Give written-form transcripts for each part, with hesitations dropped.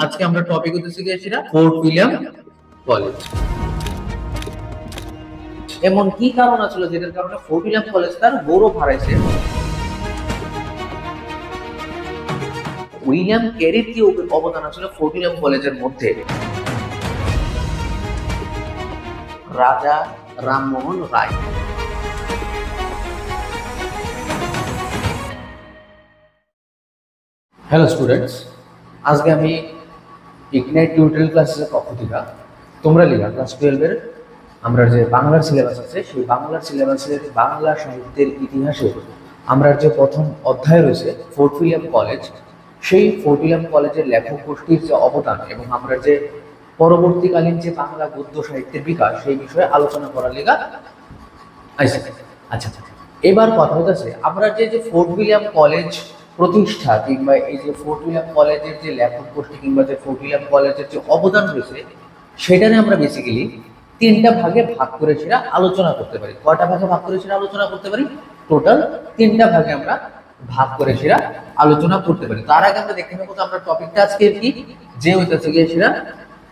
আজকে আমরা টপিক হচ্ছে কি সেটা ফোর্ট উইলিয়াম কলেজ। এমন কি কারণ আছিল যেটার কারণে ফোর্ট উইলিয়াম কলেজ তার গৌরব হারাইছে? উইলিয়াম ক্যারির কি অবদান ছিল ফোর্ট উইলিয়াম কলেজের মধ্যে? রাজা রামমোহন রায়। হ্যালো স্টুডেন্টস, আজকে আমি ইগনাইট টিউটোরিয়াল ক্লাসের পক্ষ থেকে তোমরা লিখা ক্লাস 12 এর আমরা যে বাংলার সিলেবাস আছে সেই বাংলার সিলেবাসের বাংলা সাহিত্যের ইতিহাসে আমরা যে প্রথম অধ্যায় রয়েছে ফোর্ট উইলিয়াম কলেজ, সেই ফোর্ট উইলিয়াম কলেজের লেখক গোষ্ঠীর যে অবদান এবং আমরা যে পরবর্তীকালীন যে বাংলা গদ্য সাহিত্যের বিকাশ সেই বিষয়ে আলোচনা করার লেগা আচ্ছা আচ্ছা এবার কথা হচ্ছে আমরা যে ফোর্ট উইলিয়াম কলেজ প্রতিষ্ঠা কিংবা এই যে ফোর্ট উইলিয়াম কলেজের যে লেখক গোষ্ঠী কিংবা যে ফোর্ট উইলিয়াম কলেজের যে অবদান রয়েছে সেটা নিয়ে আমরা বেসিক্যালি তিনটা ভাগে ভাগ করে সেটা আলোচনা করতে পারি। কয়টা ভাগে ভাগ করে সেটা আলোচনা করতে পারি? টোটাল তিনটা ভাগে আমরা ভাগ করে সেটা আলোচনা করতে পারি। তার আগে আমরা দেখে নেবো আমরা টপিকটা আজকে কি যে হইতেছে গিয়ে সেটা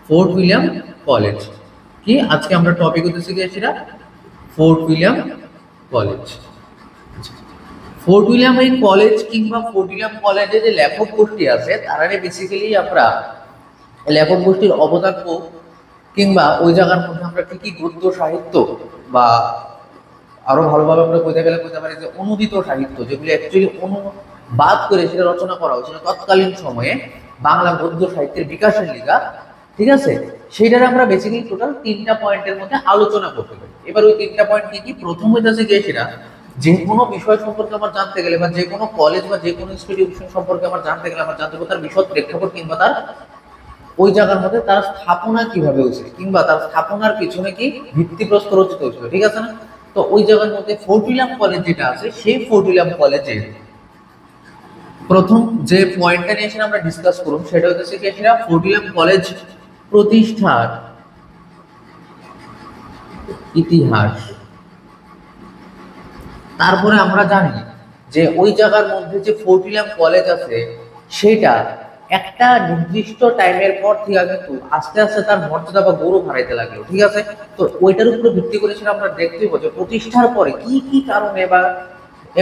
ফোর্ট উইলিয়াম কলেজ। কি আজকে আমরা টপিক হইতেছে গিয়ে সেটা fort William college. Fort William এই কলেজ কিংবা ফোর্ট উইলিয়াম কলেজে যে লেখক গোষ্ঠী আছে তারা বেসিক্যালি আমরা লেখক গোষ্ঠীর অবদান কিংবা ওই জায়গার মধ্যে আমরা কি কি গদ্য সাহিত্য বা আরো ভালোভাবে আমরা কইতে গেলে কইতে পারি যে অনুদিত সাহিত্য যেগুলি অ্যাকচুয়ালি অনুবাদ করে সেটা রচনা করা হয়েছিল তৎকালীন সময়ে বাংলা গদ্য সাহিত্যের বিকাশের লিগা, ঠিক আছে? সেটার আমরা বেসিক্যালি টোটাল তিনটা পয়েন্টের মধ্যে আলোচনা করতে পারি। এবার ওই তিনটা পয়েন্ট কি কি? প্রথম হইতেছে গিয়ে সেটা যে কোনো বিষয় সম্পর্কে আমার জানতে গেলে বা যে কোনো কলেজ বা যে কোনো ইনস্টিটিউশন সম্পর্কে আমার জানতে গেলে আমার জানতে হবে তার বিশদ প্রেক্ষাপট কিংবা তার ওই জায়গার মধ্যে তার স্থাপনা কিভাবে হয়েছিল কিংবা তার স্থাপনার পিছনে কি ভিত্তিপ্রস্তর রচিত হয়েছিল, ঠিক আছে না? তো ওই জায়গার মধ্যে ফোর্ট উইলিয়াম কলেজ যেটা আছে সেই ফোর্ট উইলিয়াম কলেজের প্রথম যে পয়েন্টটা নিয়ে এসে আমরা ডিসকাস করব সেটা হচ্ছে কি সেটা ফোর্ট উইলিয়াম কলেজ প্রতিষ্ঠার ইতিহাস। তারপরে আমরা জানি যে ওই জায়গার মধ্যে যে ফোর্ট উইলিয়াম কলেজ আছে সেটা একটা নির্দিষ্ট টাইমের পর থেকে কিন্তু আস্তে আস্তে তার মর্যাদা বা গৌরব হারাইতে লাগলো, ঠিক আছে? তো ওইটার উপরে ভিত্তি করে সেটা আমরা দেখতে পাবো যে প্রতিষ্ঠার পরে কি কি কারণে বা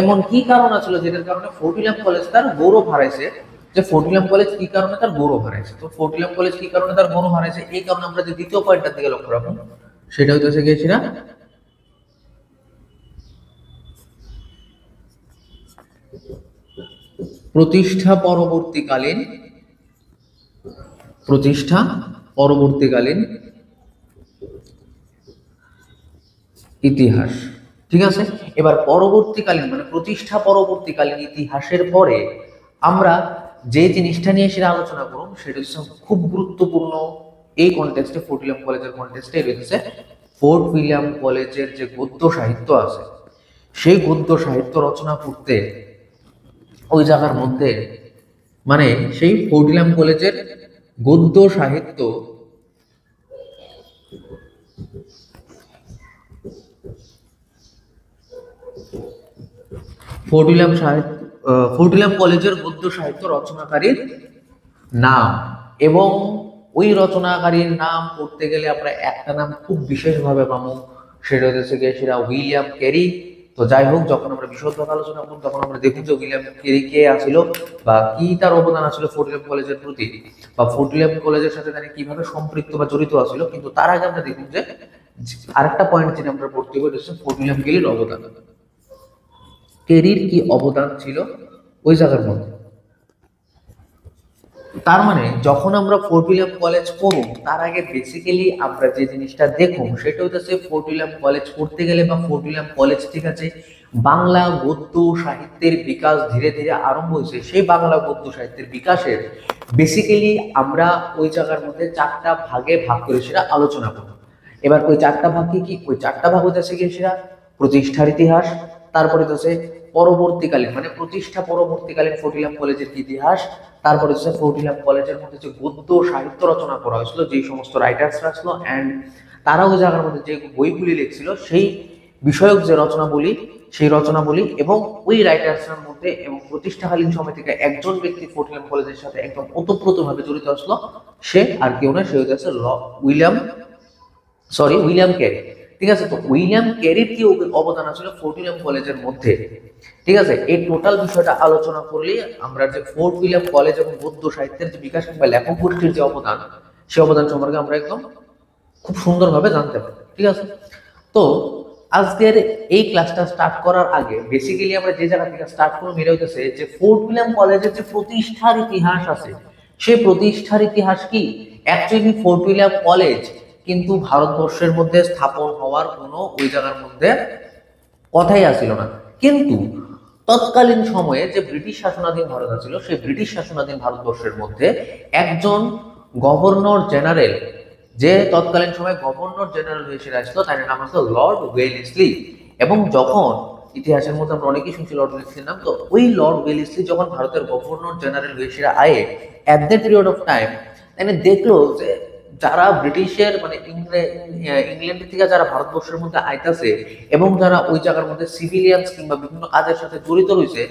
এমন কি কারণ আছিল যেটার কারণে ফোর্ট উইলিয়াম কলেজ তার গৌরব হারাইছে। যে ফোর্ট উইলিয়াম কলেজ কি কারণে তার গৌরব হারাইছে, তো ফোর্ট উইলিয়াম কলেজ কি কারণে তার গৌরব হারাইছে এই কারণে আমরা যে দ্বিতীয় পয়েন্টটার দিকে লক্ষ্য রাখবো সেটা হইতেছে গিয়েছিলাম প্রতিষ্ঠা পরবর্তীকালীন ইতিহাস, ঠিক আছে? এবার পরবর্তীকালীন মানে প্রতিষ্ঠা পরবর্তীকালীন ইতিহাসের পরে আমরা যে জিনিসটা নিয়ে সেটা আলোচনা করব সেটা হচ্ছে খুব গুরুত্বপূর্ণ এই কনটেক্সটে ফোর্ট উইলিয়াম কলেজের কনটেক্সটে রয়েছে ফোর্ট উইলিয়াম কলেজের যে গদ্য সাহিত্য আছে সেই গদ্য সাহিত্য রচনা করতে ওই জায়গার মধ্যে মানে সেই ফোর্ট উইলিয়াম কলেজের গদ্য সাহিত্য ফোর্ট উইলিয়াম কলেজের গদ্য সাহিত্য রচনাকারীর নাম এবং ওই রচনাকারীর নাম পড়তে গেলে আমরা একটা নাম খুব বিশেষভাবে পাবো, সেটা হচ্ছে গিয়ে সেটা উইলিয়াম ক্যারি। তো যাই হোক, যখন আমরা বিশদভাবে আলোচনা করব তখন আমরা দেখব যে উইলিয়াম ক্যারি কে আছিল বা কি তার অবদান আছিল ফোর্ট উইলিয়াম কলেজের প্রতি বা ফোর্ট উইলিয়াম কলেজের সাথে তারা কিভাবে সম্পৃক্ত বা জড়িত আছিল। কিন্তু তার আগে আমরা দেখব যে আরেকটা পয়েন্ট যেটা আমরা পড়তে পারি ফোর্ট উইলিয়াম ক্যারির অবদান। ক্যারির কি অবদান ছিল ওই জায়গার মধ্যে? তার মানে যখন আমরা ফোর্ট উইলিয়াম কলেজ পড়ব তার আগে বেসিক্যালি আমরা যে জিনিসটা দেখব সেটা হচ্ছে ফোর্ট উইলিয়াম কলেজ পড়তে গেলে বা ফোর্ট উইলিয়াম কলেজ, ঠিক আছে, বাংলা গদ্য সাহিত্যের বিকাশ ধীরে ধীরে আরম্ভ হয়েছে। সেই বাংলা গদ্য সাহিত্যের বিকাশের বেসিক্যালি আমরা ওই জায়গার মধ্যে চারটা ভাগে ভাগ করে সেটা আলোচনা করব। এবার ওই চারটা ভাগ কি? ওই চারটা ভাগ হচ্ছে কি সেটা প্রতিষ্ঠার ইতিহাস, তারপরে হচ্ছে পরবর্তীকালীন মানে প্রতিষ্ঠা পরবর্তীকালীন ফোর্ট উইলিয়াম কলেজের ইতিহাস, তারপরে হচ্ছে ফোর্ট উইলিয়াম কলেজের মধ্যে যে গদ্য সাহিত্য রচনা করা হয়েছিল যে সমস্ত রাইটার্সরা ছিল অ্যান্ড তারা ওই জায়গার মধ্যে যে বইগুলি লিখছিল সেই বিষয়ক যে রচনাবলী, সেই রচনাবলী এবং ওই রাইটার্সের মধ্যে এবং প্রতিষ্ঠাকালীন সময় থেকে একজন ব্যক্তি ফোর্ট উইলিয়াম কলেজের সাথে একদম ওতপ্রোতভাবে জড়িত আসলো, সে আর কেউ না, সে হচ্ছে উইলিয়াম ক্যারি। ঠিক আছে, তো উইলিয়াম ক্যারির কি অবদান আছে ফোর্ট উইলিয়াম কলেজের মধ্যে, ঠিক আছে, এই টোটাল বিষয়টা আলোচনা করলে আমরা যে ফোর্ট উইলিয়াম কলেজ এবং গদ্য সাহিত্যের যে বিকাশ কিংবা লেখক গোষ্ঠীর যে অবদান, সে অবদান সম্পর্কে আমরা একদম খুব সুন্দরভাবে জানতে পারি। ঠিক আছে, তো আজকের এই ক্লাসটা স্টার্ট করার আগে বেসিক্যালি আমরা যে জায়গা থেকে স্টার্ট করবো এটা হইতেছে যে ফোর্ট উইলিয়াম কলেজের যে প্রতিষ্ঠার ইতিহাস আছে, সেই প্রতিষ্ঠার ইতিহাস কি। অ্যাকচুয়ালি ফোর্ট উইলিয়াম কলেজ কিন্তু ভারতবর্ষের মধ্যে স্থাপন হওয়ার কোনো ওই জায়গার মধ্যে কথাই আসছিল না, কিন্তু তৎকালীন সময়ে যে ব্রিটিশ শাসনাধীন ভারত ছিল, সেই ব্রিটিশ শাসনাধীন ভারতবর্ষের মধ্যে একজন গভর্নর জেনারেল, যে তৎকালীন সময়ে গভর্নর জেনারেল হিসেবে আসতো, তার নাম হচ্ছে লর্ড ওয়েলেসলি। এবং যখন ইতিহাসের মধ্যে আমরা অনেকেই শুনছি লর্ড ওয়েলেসলির নাম, তো ওই লর্ড ওয়েলেসলি যখন ভারতের গভর্নর জেনারেল হিসেবে আয়ে at that period of time, তাই দেখলো যে যারা ব্রিটিশের মানে ইংল্যান্ড থেকে যারা ভারতবর্ষের মধ্যে আইতাছে এবং যারা ওই জায়গার মধ্যে সিভিলিয়ানস কিংবা বিভিন্ন কাজের সাথে জড়িত রয়েছে,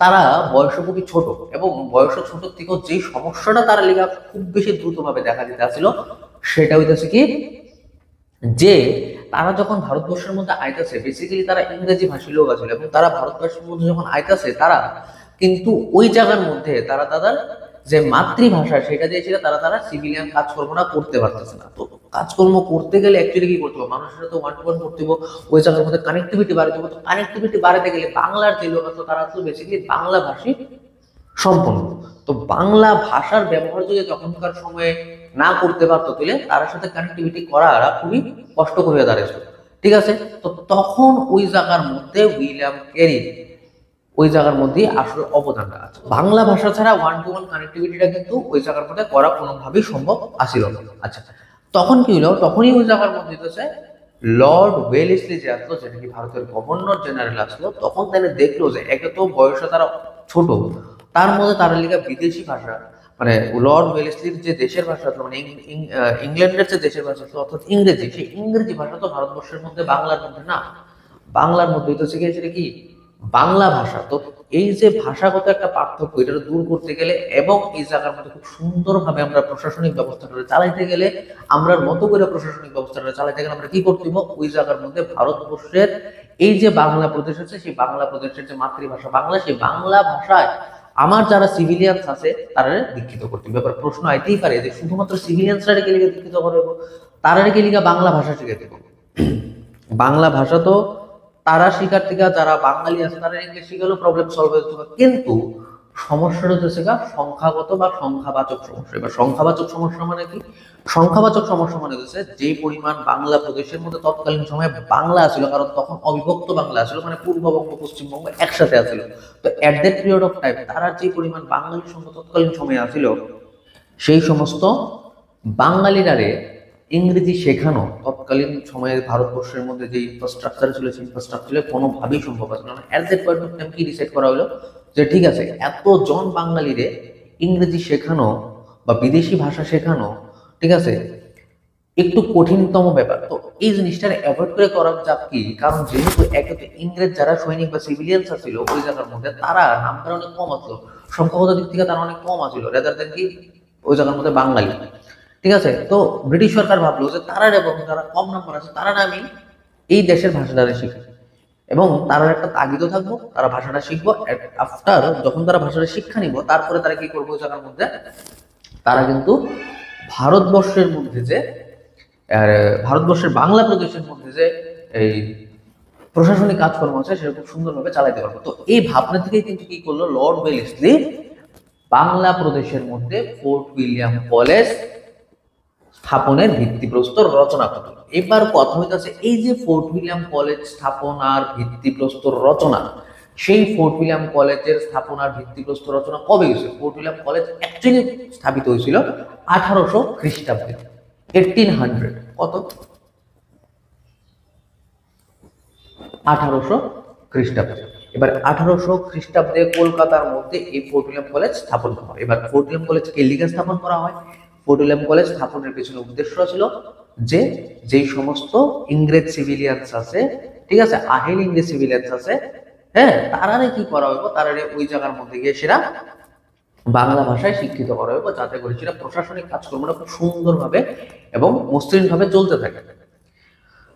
তারা বয়স খুবই ছোট, এবং বয়স ছোট থেকেও যে সমস্যাটা তারা লেখা খুব বেশি দ্রুতভাবে দেখা দিতে আসছিল, সেটা হইতেছে কি যে তারা যখন ভারতবর্ষের মধ্যে আইতাছে, বেসিক্যালি তারা ইংরেজি ভাষী লোক আছিল, এবং তারা ভারতবর্ষের মধ্যে যখন আইতাছে, তারা কিন্তু ওই জায়গার মধ্যে তারা তাদের যে মাতৃভাষা সেটা দিয়ে তারা সিভিলিয়ান কাজকর্মটা করতে পারতেছে না। তো কাজকর্ম করতে গেলে অ্যাকচুয়ালি কি করতে হবে, মানুষের সাথে ওয়ান টু ওয়ান করতে হবে, ওই জায়গার মধ্যে কানেক্টিভিটি বাড়াতে হবে। তো কানেক্টিভিটি বাড়াতে গেলে বাংলার যে লোক আছে তারা তো বেসিক্যালি বাংলা ভাষী সম্পন্ন। তো বাংলা ভাষার ব্যবহার যদি তখনকার সময়ে না করতে পারতো, তাহলে তার সাথে কানেক্টিভিটি করা খুবই কষ্টকর হয়ে দাঁড়িয়েছিল। ঠিক আছে, তো তখন ওই জায়গার মধ্যে উইলিয়াম ক্যারি ওই জায়গার মধ্যে আসলে অবদানটা আছে। বাংলা ভাষা ছাড়া ওয়ান টু ওয়ান কানেক্টিভিটিটা কিন্তু ওই জায়গার মধ্যে করা কোনোভাবেই সম্ভব আসিল না। আচ্ছা, তখন কি হলো, তখনই ওই জায়গার মধ্যে হচ্ছে লর্ড ওয়েলেসলি যে আসলো, যেটা কি ভারতের গভর্নর জেনারেল আসলো, তখন তাহলে দেখলো যে একে তো বয়সে তারা ছোট, তার মধ্যে তারা লেখা বিদেশি ভাষা, মানে লর্ড ওয়েলেসলির যে দেশের ভাষা ছিল, মানে ইংল্যান্ডের যে দেশের ভাষা ছিল অর্থাৎ ইংরেজি, সেই ইংরেজি ভাষা তো ভারতবর্ষের মধ্যে বাংলার মধ্যে না, বাংলার মধ্যে তো শিখে সেটা কি বাংলা ভাষা। তো এই যে ভাষাগত একটা পার্থক্য, এটা দূর করতে গেলে এবং এই জায়গার মধ্যে খুব সুন্দরভাবে আমরা প্রশাসনিক ব্যবস্থাটা চালাইতে গেলে, আমরা মতো করে প্রশাসনিক ব্যবস্থাটা চালাইতে গেলে আমরা কি করতে হবে, ওই জায়গার মধ্যে ভারতবর্ষের এই যে বাংলা প্রদেশ আছে, সেই বাংলা প্রদেশের যে মাতৃভাষা বাংলা, সেই বাংলা ভাষায় আমার যারা সিভিলিয়ানস আছে তারা দীক্ষিত করতে হবে। এবার প্রশ্ন আইতেই পারে যে শুধুমাত্র সিভিলিয়ানসরা কে লিখে দীক্ষিত করবো, তারা কে লিখে বাংলা ভাষা শিখাতে হবে। বাংলা ভাষা তো তারা শিকার থেকে যারা বাঙালি আছে তারা ইংলিশ শিখালেও প্রবলেম সলভ হয়ে যেতে পারে, কিন্তু সমস্যাটা হচ্ছে সংখ্যাগত বা সংখ্যাবাচক সমস্যা। এবার সংখ্যাবাচক সমস্যা মানে কি, সংখ্যাবাচক সমস্যা মানে হচ্ছে যে পরিমাণ বাংলা প্রদেশের মধ্যে তৎকালীন সময়ে বাংলা আছিল, কারণ তখন অবিভক্ত বাংলা আছিল, মানে পূর্ববঙ্গ পশ্চিমবঙ্গ একসাথে আছিল। তো at that period of time তারা যে পরিমাণ বাঙালির সংখ্যা তৎকালীন সময়ে আছিল, সেই সমস্ত বাঙালিরারে ইংরেজি শেখানো তৎকালীন সময়ে ভারতবর্ষের মধ্যে যে ইনফ্রাস্ট্রাকচার ছিল, সেই ইনফ্রাস্ট্রাকচারে কোনোভাবেই সম্ভব আছে না। At that point of time কি ডিসাইড করা হলো যে ঠিক আছে, এতজন বাঙালিরে ইংরেজি শেখানো বা বিদেশি ভাষা শেখানো, ঠিক আছে, একটু কঠিনতম ব্যাপার। তো এই জিনিসটা অ্যাভয়েড করে করা যাক কি, কারণ যেহেতু একে তো ইংরেজ যারা সৈনিক বা সিভিলিয়ানস ছিল ওই জায়গার মধ্যে, তারা নামটা অনেক কম আসলো, সংখ্যাগত দিক থেকে তারা অনেক কম আছিল রেদার দেন কি ওই জায়গার মধ্যে বাঙালি। ঠিক আছে, তো ব্রিটিশ সরকার ভাবলো যে তারা এবং যারা কম নাম্বার আছে তারা আমি এই দেশের ভাষাটা শিখি, এবং তারা একটা তাগিদও থাকবো, তারা ভাষাটা শিখবো। আফটার যখন তারা ভাষাটা শিক্ষা নিব, তারপরে তারা কি করবো, ওই জায়গার মধ্যে তারা কিন্তু ভারতবর্ষের মধ্যে যে ভারতবর্ষের বাংলা প্রদেশের মধ্যে যে এই প্রশাসনিক কাজকর্ম আছে সেটা খুব সুন্দরভাবে চালাইতে পারবো। তো এই ভাবনা থেকেই কিন্তু কি করলো লর্ড ওয়েলেসলি বাংলা প্রদেশের মধ্যে ফোর্ট উইলিয়াম কলেজ স্থাপনের ভিত্তিপ্রস্তর রচনা করল। এবার কথা হইতেছে এই যে ফোর্ট উইলিয়াম কলেজ স্থাপনার ভিত্তিপ্রস্তর রচনা, সেই ফোর্ট উইলিয়াম কলেজের স্থাপনার ভিত্তিপ্রস্তর রচনা কবে হয়েছে? ফোর্ট উইলিয়াম কলেজ অ্যাকচুয়ালি স্থাপিত হয়েছিল 1800 খ্রিস্টাব্দে, 1800 কত 1800 খ্রিস্টাব্দে। এবার 1800 খ্রিস্টাব্দে কলকাতার মধ্যে এই ফোর্ট উইলিয়াম কলেজ স্থাপন করা হয়। এবার ফোর্ট উইলিয়াম কলেজ কে লিগে স্থাপন করা হয়? ফোর্ট উইলিয়াম কলেজ স্থাপনের পেছনে উদ্দেশ্য ছিল যে যেই সমস্ত ইংরেজ সিভিলিয়ানস আছে ঠিক আছে, আহিল ইংরেজ সিভিলিয়ান্স আছে, হ্যাঁ, তারারে কি করা হইব, তারারে ওই জায়গার মধ্যে গিয়ে সেরা বাংলা ভাষায় শিক্ষিত করা হইব, যাতে করে সেটা প্রশাসনিক কাজকর্মটা খুব সুন্দরভাবে এবং মসৃণ ভাবে চলতে থাকে।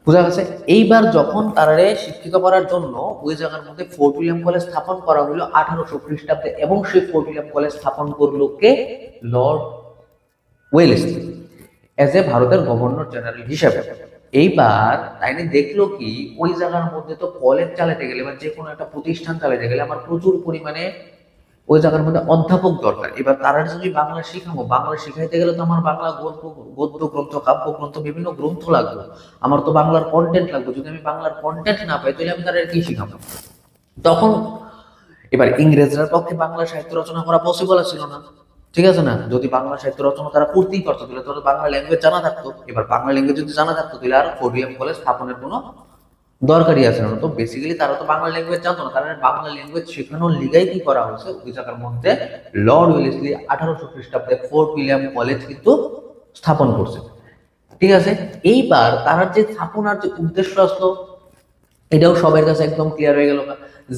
বোঝা গেছে? এইবার যখন তারারে শিক্ষিত করার জন্য ওই জায়গার মধ্যে ফোর্ট উইলিয়াম কলেজ স্থাপন করা হলো 1800 খ্রিস্টাব্দে, এবং সেই ফোর্ট উইলিয়াম কলেজ স্থাপন করলো কে? লর্ড ওয়েলেসলি, এজ এ ভারতের গভর্নর জেনারেল হিসেবে। এইবার তাইলে দেখলো কি, ওই জায়গার মধ্যে তো কলেজ চালাতে গেলে বা যে কোনো একটা প্রতিষ্ঠান চালাতে গেলে আমার প্রচুর পরিমাণে ওই জায়গার মধ্যে অধ্যাপক দরকার। এবার তারা যদি বাংলা শিখাবো, বাংলা শিখাইতে গেলে তো আমার বাংলা গদ্য গদ্য গ্রন্থ, কাব্য গ্রন্থ, বিভিন্ন গ্রন্থ লাগবে, আমার তো বাংলার কন্টেন্ট লাগবে। যদি আমি বাংলার কন্টেন্ট না পাই, তাহলে আমি তারা কি শিখাবো? তখন এবার ইংরেজরার পক্ষে বাংলা সাহিত্য রচনা করা পসিবল ছিল না, ঠিক আছে না? যদি বাংলা সাহিত্য রচনা তারা করতেই পারতো, তাহলে তাদের বাংলা ল্যাঙ্গুয়েজ জানা থাকতো। এবার বাংলা ল্যাঙ্গুয়েজ যদি জানা থাকতো, তাহলে আর ফোর্ট উইলিয়াম কলেজ স্থাপনের কোনো দরকারই আছে না। তো বেসিক্যালি তারা তো বাংলা ল্যাঙ্গুয়েজ জানতো না, তারা বাংলা ল্যাঙ্গুয়েজ শেখানোর লিগাই কি করা হয়েছে, ওই জায়গার মধ্যে লর্ড ওয়েলেসলি 1800 খ্রিস্টাব্দে ফোর্ট উইলিয়াম কলেজ কিন্তু স্থাপন করছে, ঠিক আছে? এইবার তার যে স্থাপনার যে উদ্দেশ্য আসলো, এটাও সবার কাছে একদম ক্লিয়ার হয়ে গেল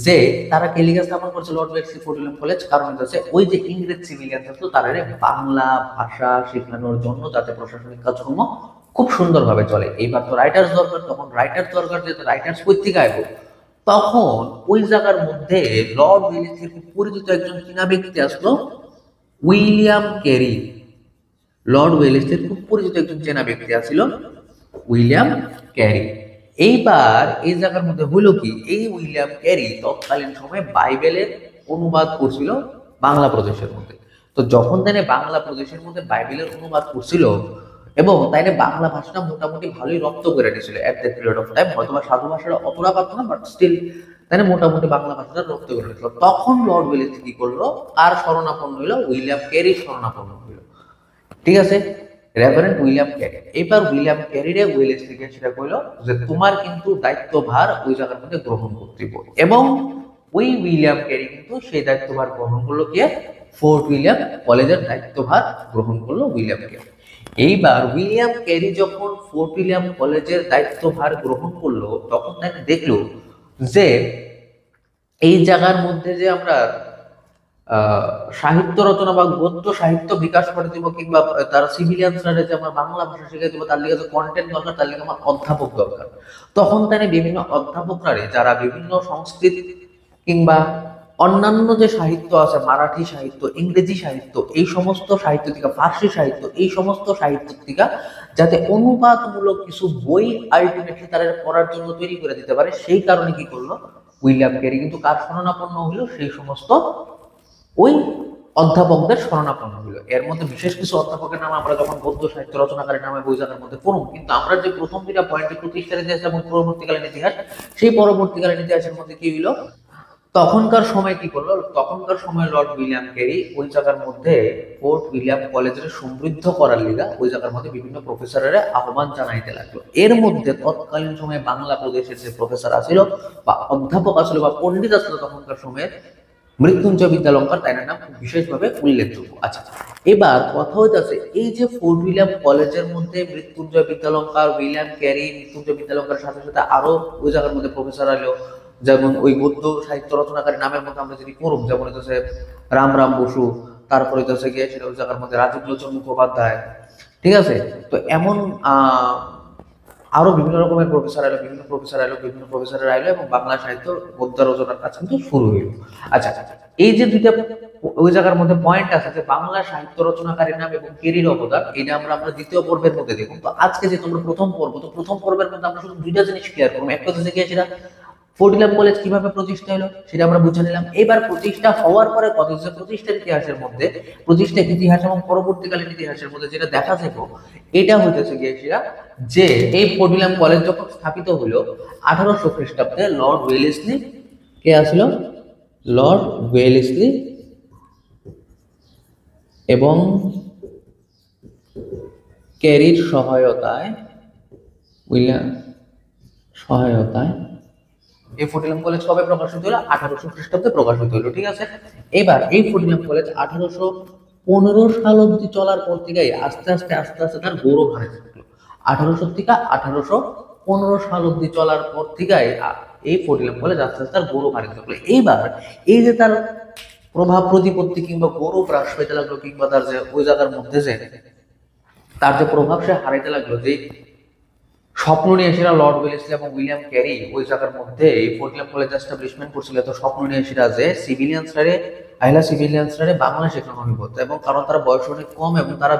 যে তারা কেলিগা স্থাপন করছে Lord Wellesley fort William college, কারণ হচ্ছে ওই যে ইংরেজ সিভিলিয়ান থাকতো তারা বাংলা ভাষা শেখানোর জন্য, যাতে প্রশাসনিক কাজকর্ম খুব সুন্দরভাবে চলে। এইবার তো রাইটার্স দরকার, তখন রাইটার্স দরকার, যেহেতু রাইটার্স পত্রিকা আইব, তখন ওই জায়গার মধ্যে লর্ড ওয়েলেসলির খুব পরিচিত একজন চীনা ব্যক্তি আসলো, উইলিয়াম ক্যারি। লর্ড ওয়েলেসলির খুব পরিচিত একজন চেনা ব্যক্তি আছিল উইলিয়াম ক্যারি। এইবার এই জায়গার মধ্যে হলো কি, এই উইলিয়াম ক্যারি তৎকালীন সময়ে বাইবেলের অনুবাদ করছিল বাংলা প্রদেশের মধ্যে। তো যখন তাই বাংলা প্রদেশের মধ্যে বাইবেলের অনুবাদ করছিল, এবং তাই বাংলা ভাষাটা মোটামুটি ভালোই রপ্ত করে নিয়েছিল at that period of time. হয়তো বা সাধু ভাষাটা অতটা পারতো না, বাট স্টিল তাই মোটামুটি বাংলা ভাষাটা রপ্ত করে নিয়েছিল। তখন লর্ড ওয়েলেসলি কি করলো, আর শরণাপন্ন হইলো, উইলিয়াম ক্যারি শরণাপন্ন হইলো, ঠিক আছে? Reverend William carry. এবার উইলিয়াম ক্যারিরে ওয়েলেসলিকে সেটা কইলো যে তোমার কিন্তু দায়িত্বভার ওই জায়গার মধ্যে গ্রহণ করতে হবে, এবং ওই উইলিয়াম ক্যারি কিন্তু সেই দায়িত্বভার গ্রহণ করলো কে? ফোর্ট উইলিয়াম কলেজের দায়িত্বভার গ্রহণ করলো উইলিয়াম ক্যারি। এইবার উইলিয়াম ক্যারি যখন ফোর্ট উইলিয়াম কলেজের দায়িত্বভার গ্রহণ করলো, তখন তাকে দেখলো যে এই জায়গার মধ্যে যে আমরা সাহিত্য রচনা বা গদ্য সাহিত্য বিকাশ করে দিব, কিংবা তারা সিভিলিয়ানসরা যে আমরা বাংলা ভাষা শিখে দিব, তার লিগে যে কন্টেন্ট দরকার, তার লিগে আমার অধ্যাপক দরকার। তখন তাই বিভিন্ন অধ্যাপকরা যারা বিভিন্ন সংস্কৃত কিংবা অন্যান্য যে সাহিত্য আছে, মারাঠি সাহিত্য, ইংরেজি সাহিত্য, এই সমস্ত সাহিত্য থেকে, ফার্সি সাহিত্য, এই সমস্ত সাহিত্য থেকে যাতে অনুবাদমূলক কিছু বই আলটিমেটলি তারা পড়ার জন্য তৈরি করে দিতে পারে, সেই কারণে কি করলো উইলিয়াম ক্যারি কিন্তু কার শরণাপন্ন হইল? সেই সমস্ত ওই অধ্যাপকদের শরণাপন্ন হইল। এর মধ্যে বিশেষ কিছু অধ্যাপকের নাম আমরা যখন গদ্য সাহিত্য রচনাকারীর নামে বই জানার মধ্যে পড়ব, কিন্তু আমরা যে প্রথম দুইটা পয়েন্টে প্রতিষ্ঠার ইতিহাস এবং পরবর্তীকালীন ইতিহাস, সেই পরবর্তীকালীন ইতিহাসের মধ্যে কি হইল, তখনকার সময় কি করলো, তখনকার সময় লর্ড উইলিয়াম ক্যারি ওই জায়গার মধ্যে ফোর্ট উইলিয়াম কলেজের সমৃদ্ধ করার লিগা ওই জায়গার মধ্যে বিভিন্ন প্রফেসরের আহ্বান জানাইতে লাগলো। এর মধ্যে তৎকালীন সময়ে বাংলা প্রদেশের যে প্রফেসর আছিল বা অধ্যাপক আছিল বা পণ্ডিত আছিল তখনকার সময়ে, মৃত্যুঞ্জয় বিদ্যালঙ্কার, তাই নাম বিশেষভাবে উল্লেখযোগ্য। আচ্ছা, এবার কথা হইতেছে এই যে ফোর্ট উইলিয়াম কলেজের মধ্যে মৃত্যুঞ্জয় বিদ্যালঙ্কার, উইলিয়াম ক্যারি, মৃত্যুঞ্জয় বিদ্যালঙ্কার সাথে সাথে আরো ওই জায়গার মধ্যে প্রফেসর আলো, যেমন ওই গদ্য সাহিত্য রচনাকারী নামের মধ্যে আমরা যদি পড়ব, যেমন হচ্ছে রাম রাম বসু, তারপরে হচ্ছে গিয়ে সেটা ওই জায়গার মধ্যে রাজীব লোচন মুখোপাধ্যায়, ঠিক আছে? তো এমন আরো বিভিন্ন রকমের প্রফেসর আলো, বিভিন্ন প্রফেসর আলো, বিভিন্ন প্রফেসরের আইলো, এবং বাংলা সাহিত্য গদ্য রচনার কাজ কিন্তু শুরু হইল। আচ্ছা, এই যে দুইটা ওই জায়গার মধ্যে পয়েন্ট আছে যে বাংলা সাহিত্য রচনাকারীর নাম এবং কেরির অবদান, এটা আমরা দ্বিতীয় পর্বের মধ্যে দেখব। তো আজকে যে তোমরা প্রথম পর্ব, তো প্রথম পর্বের মধ্যে আমরা শুধু দুইটা জিনিস ক্লিয়ার করবো। একটা হচ্ছে কি, সেটা ফোর্ট উইলিয়াম কলেজ কিভাবে প্রতিষ্ঠা হলো সেটা আমরা বুঝে নিলাম। এবার প্রতিষ্ঠা হওয়ার পরে কত হচ্ছে প্রতিষ্ঠার ইতিহাসের মধ্যে, প্রতিষ্ঠা ইতিহাস এবং পরবর্তীকালীন ইতিহাসের মধ্যে যেটা দেখা যাবে, এটা হইতেছে গিয়ে সেটা যে এই ফোর্ট উইলিয়াম কলেজ যখন স্থাপিত হলো 1800 খ্রিস্টাব্দে, লর্ড ওয়েলেসলি কে আসলো, লর্ড ওয়েলেসলি এবং ক্যারির সহায়তায়, উইলিয়াম সহায়তায় এই ফোর্ট উইলিয়াম কলেজ কবে প্রকাশিত হলো? 1800 খ্রিস্টাব্দে প্রকাশিত হলো, ঠিক আছে? এবার এই ফোর্ট উইলিয়াম কলেজ 1815 সাল অব্দি চলার পর থেকে আস্তে আস্তে তার গৌরব হারাতে থাকলো। 1800 থেকে 1815 15 সাল অব্দি চলার পর থেকে এই ফোর্ট কলেজ আস্তে আস্তে তার গৌরব হারিয়ে থাকলো। এইবার এই যে তার প্রভাব প্রতিপত্তি কিংবা গৌরব হ্রাস পেতে লাগলো, কিংবা তার যে ওই জায়গার মধ্যে যে তার যে প্রভাব সে হারাইতে লাগলো, যে স্বপ্ন নিয়ে সেটা লর্ড ওয়েলেসলি এবং উইলিয়াম ক্যারি ওই জায়গার মধ্যে এই ফোর্ট কলেজ এস্টাবলিশমেন্ট করছিল। তো স্বপ্ন নিয়ে সেটা যে সিভিলিয়ানসরা বাংলা শেখানো হইব, এবং কারণ তারা বয়স অনেক কম এবং তারা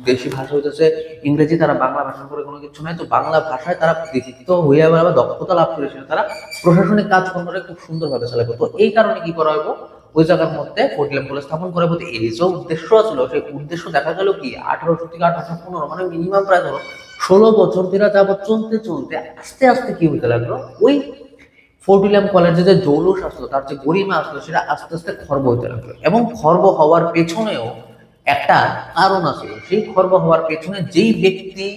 দেশি ভাষা হইতেছে ইংরেজি, তারা বাংলা ভাষা করে কোনো কিছু নাই, তো বাংলা ভাষায় তারা পরিচিত হইয়া বা দক্ষতা লাভ করেছিল, তারা প্রশাসনিক কাজকর্মটা খুব সুন্দরভাবে চালাবে। তো এই কারণে কি করা হইব, ওই জায়গার মধ্যে ফোর্ট কলেজ স্থাপন করে বলতে এই যে উদ্দেশ্য ছিল, সেই উদ্দেশ্য দেখা গেল কি 1800 থেকে 1815, মানে মিনিমাম প্রায় ধরো 16 বছর ধরে যাবত চলতে চলতে আস্তে আস্তে কি হতে লাগলো, ওই ফোর্ট উইলিয়াম কলেজে যে জৌলুস আসলো, তার যে গরিমা আসলো, সেটা আস্তে আস্তে খর্ব হতে লাগলো। এবং খর্ব হওয়ার পেছনেও একটা কারণ আছে। সেই খর্ব হওয়ার পেছনে যেই ব্যক্তি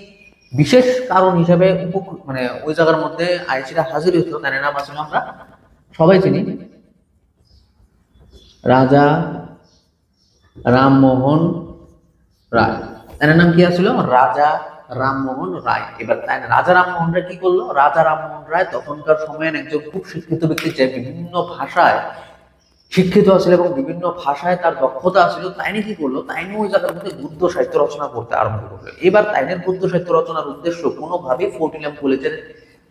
বিশেষ কারণ হিসেবে মানে ওই জায়গার মধ্যে আইসিরা হাজির হয়েছিল, তার নাম আসলে আমরা সবাই চিনি, রাজা রামমোহন রায়। তার নাম কি আসলো? রাজা রামমোহন রায়। এবার তাই রাজা রামমোহন রায় কি করলো? রাজা রামমোহন রায় তখনকার সময়ের একজন খুব শিক্ষিত ব্যক্তি, যে বিভিন্ন ভাষায় শিক্ষিত আছিল এবং বিভিন্ন ভাষায় তার দক্ষতা ছিল। তাইনি কি করলো? তাইনি ওই জায়গার মধ্যে গদ্য সাহিত্য রচনা করতে আরম্ভ করলো। এবার তাইনের গদ্য সাহিত্য রচনার উদ্দেশ্য কোনোভাবেই ফোর্ট উইলিয়াম কলেজের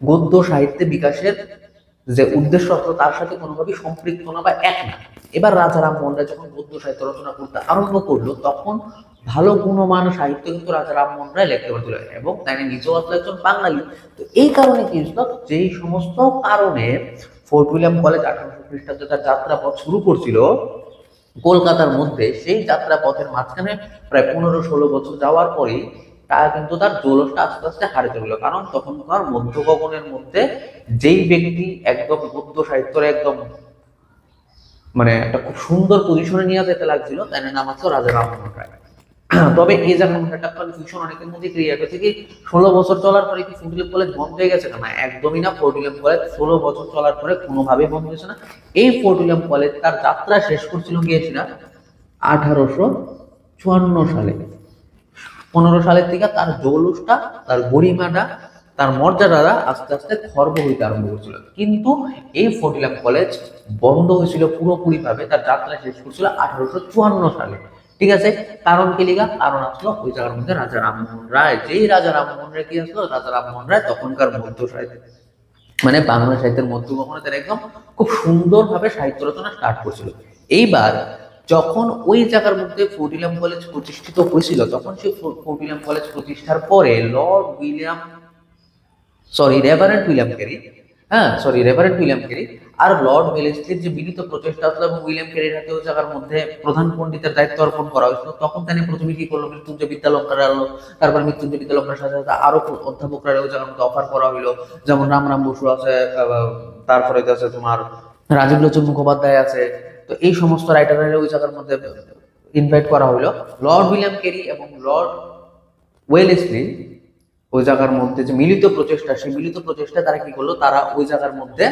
গদ্য সাহিত্যে বিকাশের যে উদ্দেশ্য আসলো তার সাথে কোনোভাবেই সম্পৃক্ত না বা এক না। এবার রাজা রামমোহন রায় যখন গদ্য সাহিত্য রচনা করতে আরম্ভ করলো, তখন ভালো গুণমান সাহিত্য কিন্তু রাজা রামমোহন রায় লিখতে পারছিল, এবং তাই নিজেও আসলে একজন বাঙালি। তো এই কারণে কি হয়েছিল, যেই সমস্ত কারণে ফোর্ট উইলিয়াম কলেজ 1800 খ্রিস্টাব্দে তার যাত্রাপথ শুরু করছিল কলকাতার মধ্যে, সেই যাত্রাপথের মাঝখানে প্রায় 15-16 বছর যাওয়ার পরেই তা কিন্তু তার জৌলসটা আস্তে আস্তে হারিয়ে চলল। কারণ তখনকার মধ্য গগনের মধ্যে যেই ব্যক্তি একদম গদ্য সাহিত্যের একদম মানে একটা খুব সুন্দর পজিশনে নিয়ে যেতে লাগছিল, তাই নাম হচ্ছে রাজা রামমোহন রায়। তবে এই জায়গার মধ্যে একটা কনফিউশন অনেকের মধ্যে ক্রিয়েট হয়েছে কি 16 বছর চলার পরে কি ফোর্ট উইলিয়াম কলেজ বন্ধ হয়ে গেছে? না, একদমই না। ফোর্ট উইলিয়াম কলেজ 16 বছর চলার পরে কোনোভাবেই বন্ধ হয়েছে না। এই ফোর্ট উইলিয়াম কলেজ তার যাত্রা শেষ করছিল গিয়েছিল 1854 সালে। 15 সালের থেকে তার জৌলুসটা, তার গরিমাটা, তার মর্যাদাটা আস্তে আস্তে খর্ব হইতে আরম্ভ করছিল। কিন্তু এই ফোর্ট উইলিয়াম কলেজ বন্ধ হয়েছিল পুরোপুরি ভাবে, তার যাত্রা শেষ করছিল 1854 সালে। ঠিক আছে, কারণ কি লিগা? কারণ আসলো ওই জায়গার মধ্যে রাজা রামমোহন রায়। যেই রাজা রামমোহন রায় কি আসলো, রাজা রামমোহন রায় তখনকার মধ্য সাহিত্য মানে বাংলা সাহিত্যের মধ্য কখনো তারা একদম খুব সুন্দরভাবে সাহিত্য রচনা স্টার্ট করছিল। এইবার যখন ওই জায়গার মধ্যে ফোর্ট উইলিয়াম কলেজ প্রতিষ্ঠিত হয়েছিল, তখন সেই ফোর্ট উইলিয়াম কলেজ প্রতিষ্ঠার পরে reverend William Carey, reverend William Carey আর লর্ড ওয়েলেসলির যে মিলিত প্রচেষ্টা হলো এবং উইলিয়াম ক্যারির হাতে ওই জায়গার মধ্যে প্রধান পণ্ডিতের দায়িত্ব অর্পণ করা হয়েছিল, তখন তিনি প্রথমে কি করলো, মৃত্যুঞ্জয় বিদ্যালঙ্কার আনলো। তারপর মৃত্যুঞ্জয় বিদ্যালঙ্কার সাথে সাথে আরো অধ্যাপকরা ওই জায়গার মধ্যে অফার করা হইলো, যেমন রাম বসু আছে, তারপরে আছে তোমার রাজীব লোচন মুখোপাধ্যায় আছে। তো এই সমস্ত রাইটারের ওই জায়গার মধ্যে ইনভাইট করা হইলো। লর্ড উইলিয়াম ক্যারি এবং লর্ড ওয়েলেসলি ওই জায়গার মধ্যে যে মিলিত প্রচেষ্টা, সেই মিলিত প্রচেষ্টা তারা কি করলো, তারা ওই জায়গার মধ্যে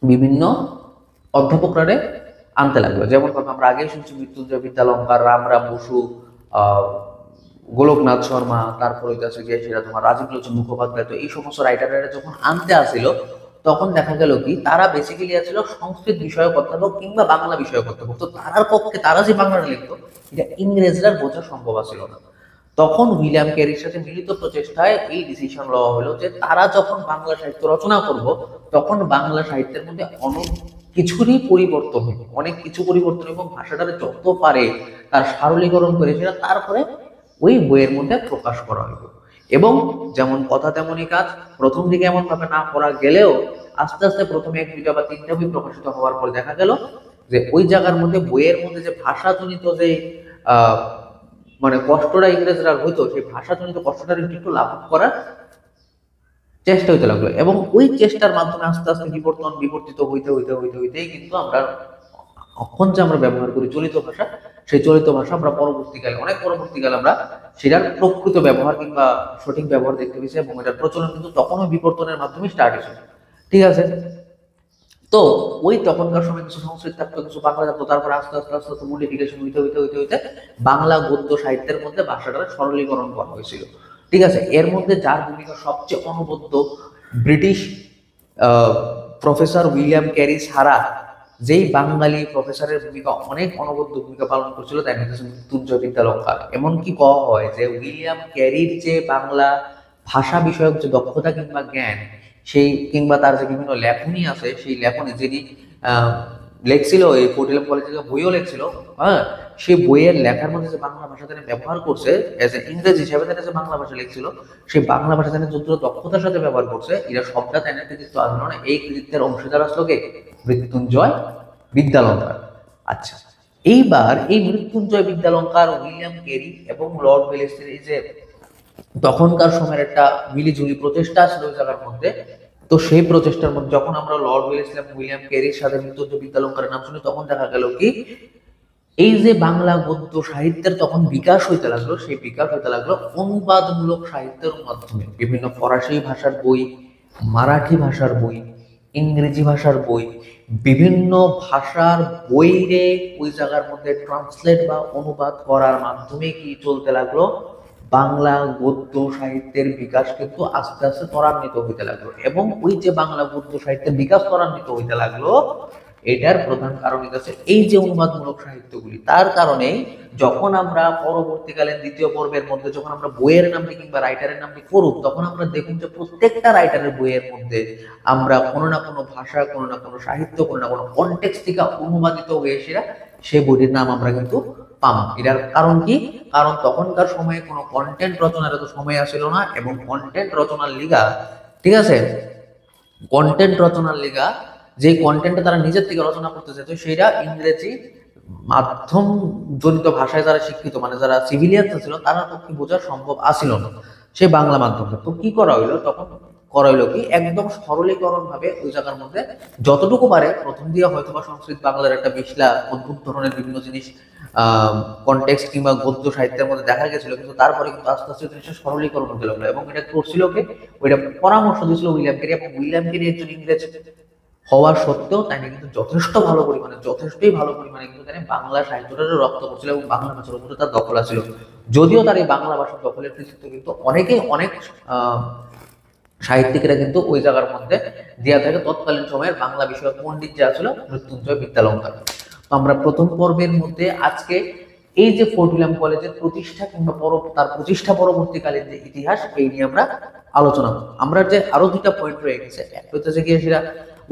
বিভিন্ন অধ্যাপকরা আনতে লাগলো। যেমন আমরা আগেই শুনছি মৃত্যুঞ্জয় বিদ্যালঙ্কার, রাম বসু, গোলকনাথ শর্মা, তারপর হইতেছে গিয়ে সেটা তোমার রাজীব লোচন মুখোপাধ্যায়। তো এই সমস্ত রাইটাররা যখন আনতে আসিল, তখন দেখা গেল কি তারা বেসিক্যালি আছিল সংস্কৃত বিষয়ক অধ্যাপক কিংবা বাংলা বিষয়ক অধ্যাপক। তো তারার পক্ষে তারা যে বাংলাটা লিখতো, এটা ইংরেজরা বোঝা সম্ভব ছিল না। তখন উইলিয়াম ক্যারির সাথে মিলিত প্রচেষ্টায় এই ডিসিশন লওয়া হলো যে তারা যখন বাংলা সাহিত্য রচনা করব, তখন বাংলা সাহিত্যের মধ্যে অনেক কিছুরই পরিবর্তন হবে, অনেক কিছু পরিবর্তন এবং ভাষাটারে যত পারে তার সারলীকরণ করে সেটা তারপরে ওই বইয়ের মধ্যে প্রকাশ করা হইব। এবং যেমন কথা তেমনই কাজ, প্রথম দিকে এমন ভাবে না করা গেলেও আস্তে আস্তে প্রথমে 1, 2 বা 3টা বই প্রকাশিত হওয়ার পর দেখা গেল যে ওই জায়গার মধ্যে বইয়ের মধ্যে যে ভাষাজনিত যে মানে কষ্টটা ইংরেজরা হইতো, সেই ভাষাজনিত কষ্টটা একটু লাঘব করার চেষ্টা হইতে লাগলো। এবং ওই চেষ্টার মাধ্যমে আস্তে আস্তে বিবর্তিত হইতেই কিন্তু আমরা এখন যে আমরা ব্যবহার করি চলিত ভাষা, সেই চলিত ভাষা আমরা অনেক পরবর্তীকালে আমরা সেটার প্রকৃত ব্যবহার কিংবা সঠিক ব্যবহার দেখতে পেয়েছি, এবং এটার প্রচলন কিন্তু তখনও বিবর্তনের মাধ্যমে স্টার্ট হয়েছে। ঠিক আছে, তো ওই তখনকার সময় কিছু সংস্কৃত থাকতো, কিছু বাংলা থাকতো, তারপর আস্তে আস্তে আস্তে আস্তে মডিফিকেশন হইতে বাংলা গদ্য সাহিত্যের মধ্যে ভাষাটার সরলীকরণ করা হয়েছিল। ঠিক আছে, এর মধ্যে যার ভূমিকা সবচেয়ে অনবদ্য, ব্রিটিশ প্রফেসর উইলিয়াম ক্যারি ছাড়া যেই বাঙালি প্রফেসরের ভূমিকা অনেক অনবদ্য ভূমিকা পালন করছিল তাই হচ্ছে মৃত্যুঞ্জয় বিদ্যালঙ্কার। এমনকি কওয়া হয় যে উইলিয়াম ক্যারির যে বাংলা ভাষা বিষয়ক যে দক্ষতা কিংবা জ্ঞান, সেই কিংবা তার যে বিভিন্ন লেখনী আছে, সেই লেখনী যিনি লেখছিল, এই ফোর্টিলাম কলেজ থেকে বইও লেখছিল, হ্যাঁ, সেই বইয়ের লেখার মধ্যে যে বাংলা ভাষা তিনি ব্যবহার করছে এজ এ ইংরেজি হিসাবে, তারা যে বাংলা ভাষা লিখছিল, সেই বাংলা ভাষা তিনি যত দক্ষতার সাথে ব্যবহার করছে, এরা সবটা তাই কৃতিত্ব আসলো না। এই কৃতিত্বের অংশীদার আসলো কে? মৃত্যুঞ্জয় বিদ্যালঙ্কার। আচ্ছা, এইবার এই মৃত্যুঞ্জয় বিদ্যালঙ্কার, উইলিয়াম ক্যারি এবং লর্ড ওয়েলেসলির এই যে তখনকার সময়ের একটা মিলিজুলি প্রচেষ্টা ছিল ওই জায়গার মধ্যে। তো সেই প্রচেষ্টার মধ্যে যখন আমরা লর্ড ওয়েলেসলি এবং উইলিয়াম ক্যারির সাথে মৃত্যুঞ্জয় বিদ্যালঙ্কারের নাম শুনি, তখন দেখা গেল কি এই যে বাংলা গদ্য সাহিত্যের তখন বিকাশ হইতে লাগলো, সেই বিকাশ হইতে লাগলো অনুবাদমূলক সাহিত্যের মাধ্যমে। বিভিন্ন ফরাসি ভাষার বই, মারাঠি ভাষার বই, ইংরেজি ভাষার বই, বিভিন্ন ভাষার বইরে ওই জায়গার মধ্যে ট্রান্সলেট বা অনুবাদ করার মাধ্যমে কি চলতে লাগলো, বাংলা গদ্য সাহিত্যের বিকাশ কিন্তু আস্তে আস্তে ত্বরান্বিত হইতে লাগলো। এবং ওই যে বাংলা গদ্য সাহিত্যের বিকাশ ত্বরান্বিত হইতে লাগলো, এটার প্রধান কারণ হচ্ছে এই যে অনুবাদমূলক সাহিত্যগুলি। তার কারণে যখন আমরা পরবর্তীকালে দ্বিতীয় পর্বের মধ্যে যখন আমরা বইয়ের নামটি কিংবা রাইটারের নামটি করুক, তখন আমরা দেখুন যে প্রত্যেকটা রাইটারের বইয়ের মধ্যে আমরা কোনো না কোনো ভাষা, কোনো না কোনো সাহিত্য, কোনো না কোনো কনটেক্সট থেকে অনুবাদিত হয়ে সেরা সেই বইটির নাম আমরা কিন্তু পাবো। এটার কারণ কি? কারণ তখনকার সময়ে কোনো কন্টেন্ট রচনার এত সময় আসছিল না, এবং কন্টেন্ট রচনার লিগা, ঠিক আছে, কন্টেন্ট রচনার লিগা যে কন্টেন্টটা তারা নিজের থেকে রচনা করতে চাইতো, সেটা ইংরেজি মাধ্যম জনিত ভাষায় যারা শিক্ষিত, মানে যারা সিভিলিয়ান ছিল, তারা পক্ষে বোঝা সম্ভব আসিল না সে বাংলা মাধ্যমে। তো কি করা হইলো তখন? করা হইলো কি, একদম সরলীকরণ ভাবে ওই জায়গার মধ্যে যতটুকু পারে প্রথম দিয়ে হয়তো বা সংস্কৃত বাংলার একটা বিশলা অদ্ভুত ধরনের বিভিন্ন জিনিস কনটেক্সট কিংবা গদ্য সাহিত্যের মধ্যে দেখা গেছিল, কিন্তু তারপরে কিন্তু আস্তে আস্তে জিনিসটা সরলীকরণ হতে লাগলো। এবং এটা করছিল কে? ওইটা পরামর্শ দিয়েছিল উইলিয়াম ক্যারি। এবং উইলিয়াম ক্যারি একজন ইংরেজ হওয়ার সত্ত্বেও তাই কিন্তু যথেষ্ট ভালো পরিমাণে, যথেষ্টই ভালো পরিমাণে কিন্তু তাই বাংলা সাহিত্যটাকে রপ্ত করছিল এবং বাংলা ভাষার উপরে তার দখল ছিল। যদিও তার এই বাংলা ভাষার দখলের কৃতিত্ব কিন্তু অনেকেই, অনেক সাহিত্যিকরা কিন্তু ওই জায়গার মধ্যে দেওয়া থাকে তৎকালীন সময়ের বাংলা বিষয়ক পণ্ডিত যা ছিল মৃত্যুঞ্জয় বিদ্যালঙ্কার। তো আমরা প্রথম পর্বের মধ্যে আজকে এই যে ফোর্ট উইলিয়াম কলেজের প্রতিষ্ঠা কিংবা তার প্রতিষ্ঠা পরবর্তীকালীন যে ইতিহাস, এই নিয়ে আমরা আলোচনা করব। আমরা যে আরো দুইটা পয়েন্ট রয়ে গেছে, একটা হচ্ছে গিয়ে সেটা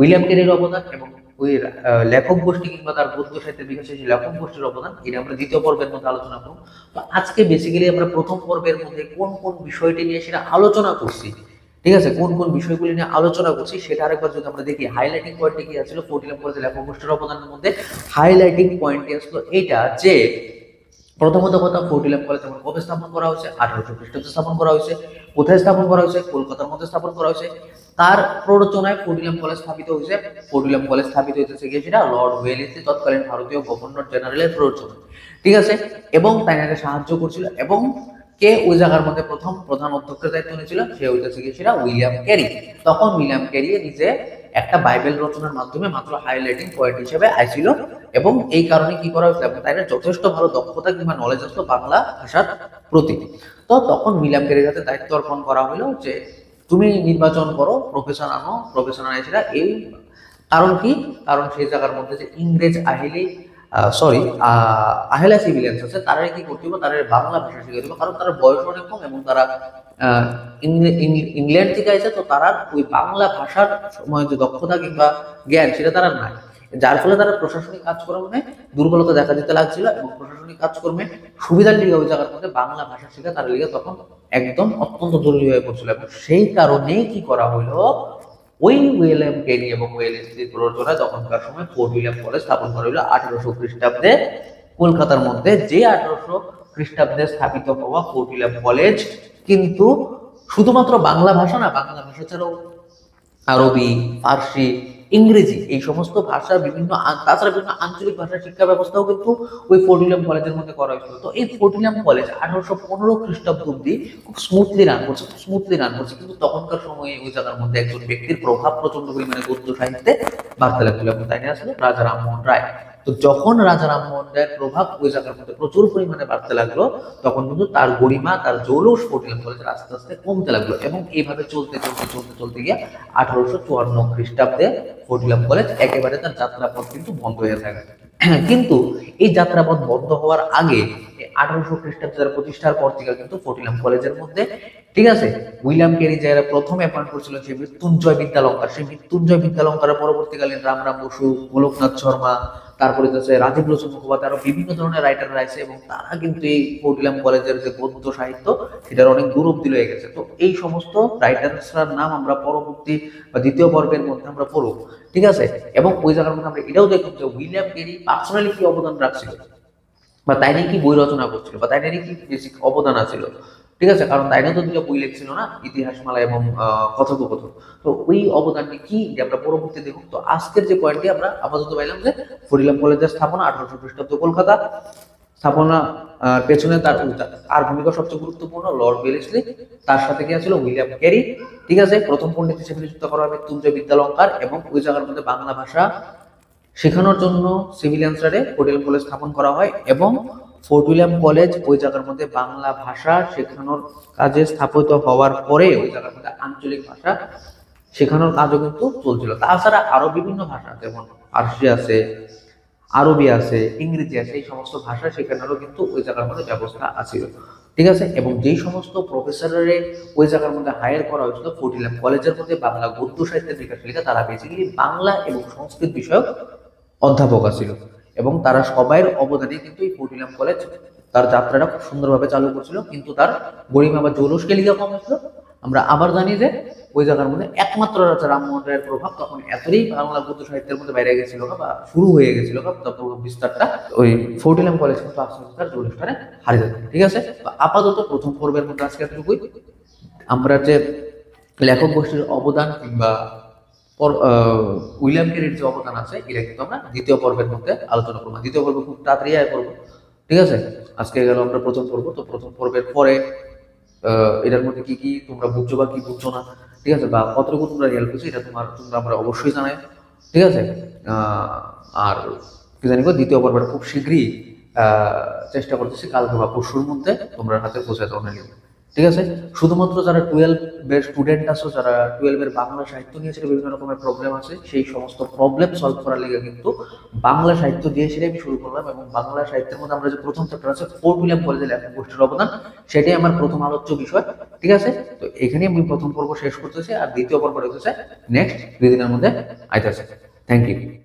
উইলিয়াম ক্যারির অবদান এবং ওই লেখক গোষ্ঠী কিংবা তার গদ্য সাহিত্যের বিকাশে সেই লেখক গোষ্ঠীর অবদান, এটা আমরা দ্বিতীয় পর্বের মধ্যে আলোচনা করব। তো আজকে বেসিক্যালি আমরা প্রথম পর্বের মধ্যে কোন কোন বিষয়টি নিয়ে সেটা আলোচনা করছি, ঠিক আছে, কোন কোন বিষয়গুলি নিয়ে আলোচনা করছি সেটা আরেকবার যদি আমরা দেখি, হাইলাইটিং পয়েন্টে কি আসলে ফোর্ট উইলিয়াম কলেজের লেখক গোষ্ঠীর অবদানের মধ্যে হাইলাইটিং পয়েন্টটি আসলো এটা যে প্রথমত কথা, ফোর্ট উইলিয়াম কলেজ আমার কবে স্থাপন করা হয়েছে? 1800 খ্রিস্টাব্দে স্থাপন করা হয়েছে। কোথায় স্থাপন করা হয়েছে? কলকাতার মধ্যে স্থাপন করা হয়েছে। তার প্ররোচনায় ফোর্ট উইলিয়াম কলেজ স্থাপিত হয়েছে। ফোর্ট উইলিয়াম কলেজ স্থাপিত হয়েছে গিয়ে সেটা লর্ড ওয়েলেসলি তৎকালীন ভারতীয় গভর্নর জেনারেলের প্ররোচনায়, ঠিক আছে। এবং তাই সাহায্য করছিল। এবং কে ওই জায়গার মধ্যে প্রথম প্রধান অধ্যক্ষের দায়িত্ব নিয়েছিল? সে হইতেছে গিয়ে সেটা উইলিয়াম ক্যারি। তখন উইলিয়াম ক্যারি নিজে একটা বাইবেল রচনার মাধ্যমে মাত্র হাইলাইটিং পয়েন্ট হিসেবে আইছিল। এবং এই কারণে কি করা হয়েছিল, এবং তাই যথেষ্ট ভালো দক্ষতা কিংবা নলেজ আসলো বাংলা ভাষার প্রতি। তো তখন উইলিয়াম ক্যারির কাছে দায়িত্ব অর্পণ করা হলো যে তুমি নির্বাচন করো, প্রফেসর আনো। প্রফেসর আনাইছিল এই কারণ কি? কারণ সেই জায়গার মধ্যে যে ইংরেজ আহেলা সিভিলিয়ান্স আছে, তারা কি করতে হবে, তারা বাংলা ভাষা শিখে দেবে। কারণ তার বয়স অনেক কম এবং তারা ইংল্যান্ড থেকে আছে, তো তারা ওই বাংলা ভাষার সময় যে দক্ষতা কিংবা জ্ঞান সেটা তারা নাই। যার ফলে তারা প্রশাসনিক কাজকর্মে দুর্বলতা দেখা দিতে লাগছিল। এবং প্রশাসনিক কাজকর্মে সুবিধার লিগে ওই জায়গার মধ্যে বাংলা ভাষা শেখা তার লিগে তখন একদম অত্যন্ত জরুরি হয়ে পড়ছিল। এবং সেই কারণেই কি করা হলো, ওই উইলিয়াম ক্যারি এবং ওয়েলেসলির প্ররোচনায় তখনকার সময় ফোর্ট উইলিয়াম কলেজ স্থাপন করা হলো 1800 খ্রিস্টাব্দে কলকাতার মধ্যে। যে 1800 খ্রিস্টাব্দে স্থাপিত হওয়া ফোর্ট উইলিয়াম কলেজ কিন্তু শুধুমাত্র বাংলা ভাষা না, বাংলা ভাষা ছাড়াও আরবি, ফার্সি, ইংরেজি এই সমস্ত ভাষার বিভিন্ন, তাছাড়া বিভিন্ন আঞ্চলিক ভাষার শিক্ষা ব্যবস্থাও কিন্তু ওই ফোর্ট উইলিয়াম কলেজের মধ্যে করা হয়েছিল। তো এই ফোর্ট উইলিয়াম কলেজ 1815 খ্রিস্টাব্দ অব্দি খুব স্মুথলি রান করছে। কিন্তু তখনকার সময়ে ওই জায়গার মধ্যে একজন ব্যক্তির প্রভাব প্রচন্ড পরিমাণে গদ্য সাহিত্যে বার্তা লাগছিল, এবং তাই নিয়ে আসলে রাজা রামমোহন রায়। তো যখন রাজা রামমোহন রায়ের প্রভাব ওই জায়গার মধ্যে প্রচুর পরিমাণে বাড়তে লাগলো, তখন কিন্তু তার গরিমা, তার জৌলুস ফোর্টিলাম কলেজের আস্তে আস্তে কমতে লাগলো, এবং এইভাবে চলতে চলতে চলতে চলতে গিয়ে 1854 খ্রিস্টাব্দে ফোর্টিলাম কলেজ একেবারে তার যাত্রাপথ কিন্তু বন্ধ হয়ে থাকে। কিন্তু এই যাত্রাপথ বন্ধ হওয়ার আগে 1800 খ্রিস্টাব্দের প্রতিষ্ঠার পর থেকে কিন্তু ফোর্টিলাম কলেজের মধ্যে, ঠিক আছে, উইলিয়াম ক্যারি যারা প্রথম অ্যাপয়েন্ট করেছিলেন সেই মৃত্যুঞ্জয় বিদ্যালঙ্কার, সেই মৃত্যুঞ্জয় বিদ্যালঙ্কারের পরবর্তীকালীন রামরাম বসু, গোলকনাথ শর্মা, তারপরে হচ্ছে রাজীব লোচন মুখোপাধ্যায়, আরো বিভিন্ন ধরনের রাইটাররা আছে, এবং তারা কিন্তু এই ফোর্টিলাম কলেজের যে গদ্য সাহিত্য সেটার অনেক দূর অব্দি লয়ে গেছে। তো এই সমস্ত রাইটার্সরার নাম আমরা পরবর্তী বা দ্বিতীয় পর্বের মধ্যে আমরা পড়ব, ঠিক আছে। এবং ওই জায়গার মধ্যে আমরা এটাও দেখব যে উইলিয়াম ক্যারি পার্সোনালি কি অবদান রাখছিল, বা তাই নিয়ে কি বই রচনা করছিল, বা তাই নিয়ে কি বেসিক অবদান আছিল, ঠিক আছে। কারণ তাই না তো দুটো বই লিখছিল না, ইতিহাসমালা এবং কথোপকথন। তো ওই অবদানটি কি যে আমরা পরবর্তী দেখব। তো আজকের যে পয়েন্টটি আমরা আপাতত পাইলাম যে ফরিলাম কলেজের স্থাপনা 1800 খ্রিস্টাব্দ কলকাতা, স্থাপনা পেছনে তার আর ভূমিকা সবচেয়ে গুরুত্বপূর্ণ লর্ড ওয়েলেসলি, তার সাথে কি ছিল উইলিয়াম ক্যারি, ঠিক আছে। প্রথম পণ্ডিত হিসেবে নিযুক্ত করা হবে মৃত্যুঞ্জয় বিদ্যালঙ্কার, এবং ওই জায়গার মধ্যে বাংলা ভাষা শেখানোর জন্য সিভিলিয়ানসরে ফোর্ট উইলিয়াম কলেজ স্থাপন করা হয়, এবং ফোর্ট উইলিয়াম কলেজ ওই জায়গার মধ্যে বাংলা ভাষা শেখানোর কাজে স্থাপিত হওয়ার পরে ওই জায়গার মধ্যে আঞ্চলিক ভাষা শেখানোর কাজও কিন্তু চলছিল। তাছাড়া আরো বিভিন্ন ভাষা যেমন ফার্সি আছে, আরবি আছে, ইংরেজি আছে, এই সমস্ত ভাষা শেখানোরও কিন্তু ওই জায়গার মধ্যে ব্যবস্থা আছিল, ঠিক আছে। এবং যেই সমস্ত প্রফেসরের ওই জায়গার মধ্যে হায়ার করা হয়েছিল ফোর্ট উইলিয়াম কলেজের মধ্যে বাংলা গদ্য সাহিত্যের বিকাশ লিখে, তারা বেসিক্যালি বাংলা এবং সংস্কৃত বিষয়ক অধ্যাপক ছিল, এবং তারা সবাই অবদানে কিন্তু এই ফোর্ট উইলিয়াম কলেজ তার যাত্রাটা খুব সুন্দরভাবে চালু করছিল। কিন্তু তার গরিমা বা জৌলুসকে লিখে কম হয়েছিল। আমরা আবার জানি যে ওই জায়গার মধ্যে একমাত্র রাজা রামমোহন রায়ের প্রভাব তখন এতই বাংলা গদ্য সাহিত্যের মধ্যে বাইরে গেছিল বা শুরু হয়ে গেছিল, তারপর বিস্তারটা ওই ফোর্ট উইলিয়াম কলেজ কিন্তু আস্তে আস্তে তার জৌলুসটারে হারিয়ে যাবে, ঠিক আছে। তো আপাতত প্রথম পর্বের মধ্যে আজকে এতটুকুই। আমরা যে লেখক গোষ্ঠীর অবদান কিংবা উইলিয়াম ক্যারির যে অবদান আছে এটা কিন্তু আমরা দ্বিতীয় পর্বের মধ্যে আলোচনা করবো। দ্বিতীয় পর্ব খুব তাড়াতাড়ি আয় করবো, ঠিক আছে। আজকে গেল আমরা প্রথম পর্ব। তো প্রথম পর্বের পরে এটার মধ্যে কি কি তোমরা বুঝছো বা কি বুঝছো না, ঠিক আছে, বা কতটুকু তোমরা হেল্প করছো এটা তোমরা আমরা অবশ্যই জানাই, ঠিক আছে। আর কি জানি দ্বিতীয় পর্বটা খুব শীঘ্রই চেষ্টা করতেছি কালকে বা পরশুর মধ্যে তোমরা হাতে পৌঁছে দেওয়া, ঠিক আছে। শুধুমাত্র যারা 12 স্টুডেন্ট আছো, যারা 12 বাংলা সাহিত্য নিয়ে সেটা বিভিন্ন রকমের প্রবলেম আছে, সেই সমস্ত প্রবলেম সলভ করার লেগে কিন্তু বাংলা সাহিত্য দিয়ে সেটাই আমি শুরু করলাম। এবং বাংলা সাহিত্যের মধ্যে আমরা যে প্রথম চ্যাপ্টার আছে ফোর্ট উইলিয়াম কলেজের লেখক গোষ্ঠীর অবদান, সেটাই আমার প্রথম আলোচ্য বিষয়, ঠিক আছে। তো এখানে আমি প্রথম পর্ব শেষ করতেছি, আর দ্বিতীয় পর্ব রয়েছে নেক্সট 2 দিনের মধ্যে আইতেছে। Thank you.